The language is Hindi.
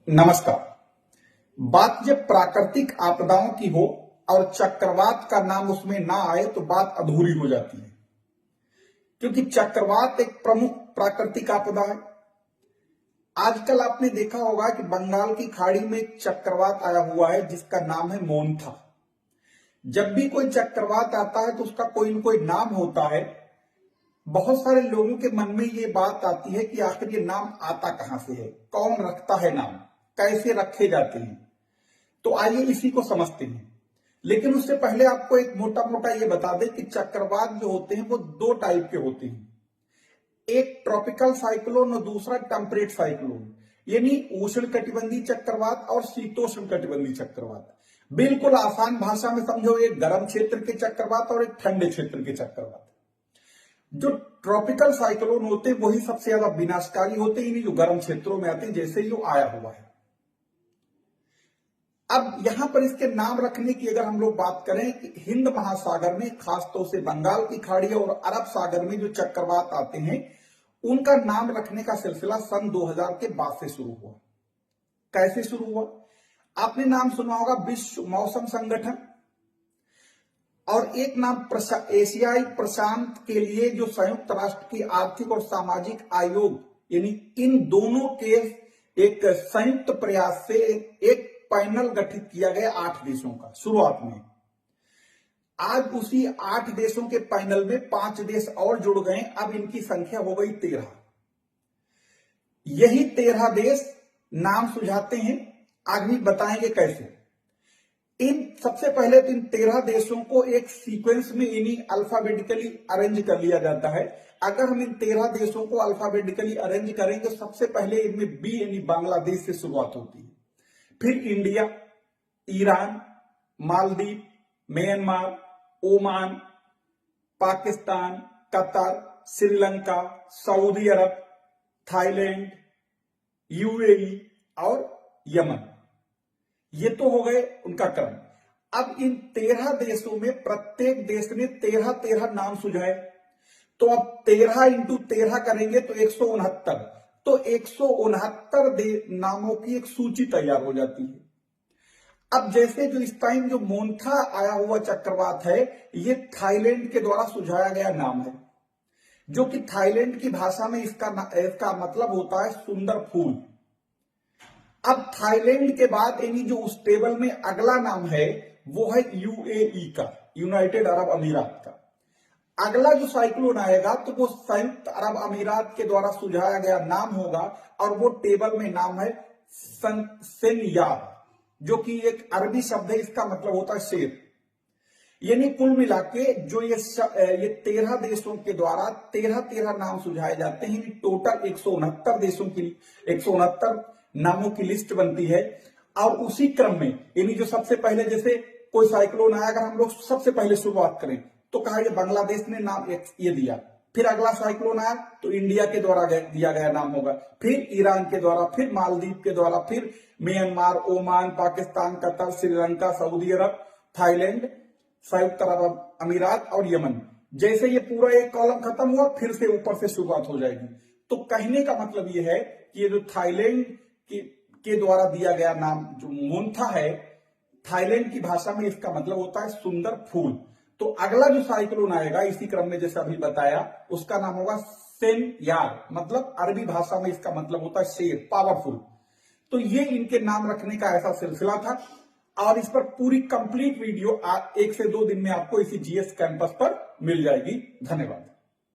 नमस्कार। बात जब प्राकृतिक आपदाओं की हो और चक्रवात का नाम उसमें ना आए तो बात अधूरी हो जाती है, क्योंकि चक्रवात एक प्रमुख प्राकृतिक आपदा है। आजकल आपने देखा होगा कि बंगाल की खाड़ी में एक चक्रवात आया हुआ है जिसका नाम है मोन्था। जब भी कोई चक्रवात आता है तो उसका कोई न कोई नाम होता है। बहुत सारे लोगों के मन में ये बात आती है कि आखिर ये नाम आता कहां से है, कौन रखता है नाम, कैसे रखे जाते हैं। तो आइए इसी को समझते हैं। लेकिन उससे पहले आपको एक मोटा मोटा ये बता दें कि चक्रवात जो होते हैं वो दो टाइप के होते हैं, एक ट्रॉपिकल साइक्लोन और दूसरा टेम्परेट साइक्लोन, यानी उष्ण कटिबंधीय चक्रवात और शीतोष्ण कटिबंधीय चक्रवात। बिल्कुल आसान भाषा में समझो, एक गर्म क्षेत्र के चक्रवात और एक ठंडे क्षेत्र के चक्रवात। जो ट्रॉपिकल साइक्लोन होते हैं वही सबसे ज्यादा विनाशकारी होते हैं, जो गर्म क्षेत्रों में आते हैं, जैसे ये आया हुआ है। अब यहां पर इसके नाम रखने की अगर हम लोग बात करें कि हिंद महासागर में, खासतौर से बंगाल की खाड़ी और अरब सागर में जो चक्रवात आते हैं उनका नाम रखने का सिलसिला सन 2000 के बाद से शुरू हुआ। कैसे शुरू हुआ? आपने नाम सुना होगा विश्व मौसम संगठन, और एक नाम एशियाई प्रशांत के लिए जो संयुक्त राष्ट्र की आर्थिक और सामाजिक आयोग, यानी इन दोनों के एक संयुक्त प्रयास से एक पैनल गठित किया गया 8 देशों का शुरुआत में। आज उसी 8 देशों के पैनल में 5 देश और जुड़ गए, अब इनकी संख्या हो गई 13। यही 13 देश नाम सुझाते हैं, आगे बताएंगे कैसे। इन सबसे पहले तो इन 13 देशों को एक सीक्वेंस में यानी अल्फाबेटिकली अरेंज कर लिया जाता है। अगर हम इन 13 देशों को अल्फाबेटिकली अरेंज करेंगे तो सबसे पहले इनमें बी यानी बांग्लादेश से शुरुआत होती है, फिर India, Iran, Maldives, Myanmar, Oman, Pakistan, Qatar, Sri Lanka, Saudi Arabia, Thailand, UAE और यमन। ये तो हो गए उनका क्रम। अब इन 13 देशों में प्रत्येक देश ने 13 नाम सुझाए, तो अब 13 इंटू 13 करेंगे तो 169। तो 169 नामों की एक सूची तैयार हो जाती है। अब जैसे जो इस टाइम जो मोन्था आया हुआ चक्रवात है, ये थाईलैंड के द्वारा सुझाया गया नाम है, जो कि थाईलैंड की भाषा में इसका मतलब होता है सुंदर फूल। अब थाईलैंड के बाद यानी जो उस टेबल में अगला नाम है वो है यूएई का, यूनाइटेड अरब अमीरात का। अगला जो साइक्लोन आएगा तो वो संयुक्त अरब अमीरात के द्वारा सुझाया गया नाम होगा, और वो टेबल में नाम है सेनयार, जो कि एक अरबी शब्द है, इसका मतलब होता है शेर। यानी कुल मिला के जो ये 13 देशों के द्वारा 13 नाम सुझाए जाते हैं, टोटल 169 देशों की 169 नामों की लिस्ट बनती है। और उसी क्रम में यानी जो सबसे पहले जैसे कोई साइक्लोन आया, अगर हम लोग सबसे पहले शुरुआत करें तो कहा ये बांग्लादेश ने नाम ये दिया, फिर अगला साइक्लोन आया तो इंडिया के द्वारा दिया गया नाम होगा, फिर ईरान के द्वारा, फिर मालदीव के द्वारा, फिर Myanmar, Oman, Pakistan, Qatar, Sri Lanka, Saudi Arabia, Thailand, संयुक्त अरब अमीरात और यमन। जैसे ये पूरा एक कॉलम खत्म हुआ फिर से ऊपर से शुरुआत हो जाएगी। तो कहने का मतलब ये है कि ये जो थाईलैंड के द्वारा दिया गया नाम जो मोन्था है, थाईलैंड की भाषा में इसका मतलब होता है सुंदर फूल। तो अगला जो साइक्लोन आएगा इसी क्रम में जैसे अभी बताया, उसका नाम होगा सेनयार, मतलब अरबी भाषा में इसका मतलब होता है शेर, पावरफुल। तो ये इनके नाम रखने का ऐसा सिलसिला था, और इस पर पूरी कंप्लीट वीडियो 1 से 2 दिन में आपको इसी जीएस कैंपस पर मिल जाएगी। धन्यवाद।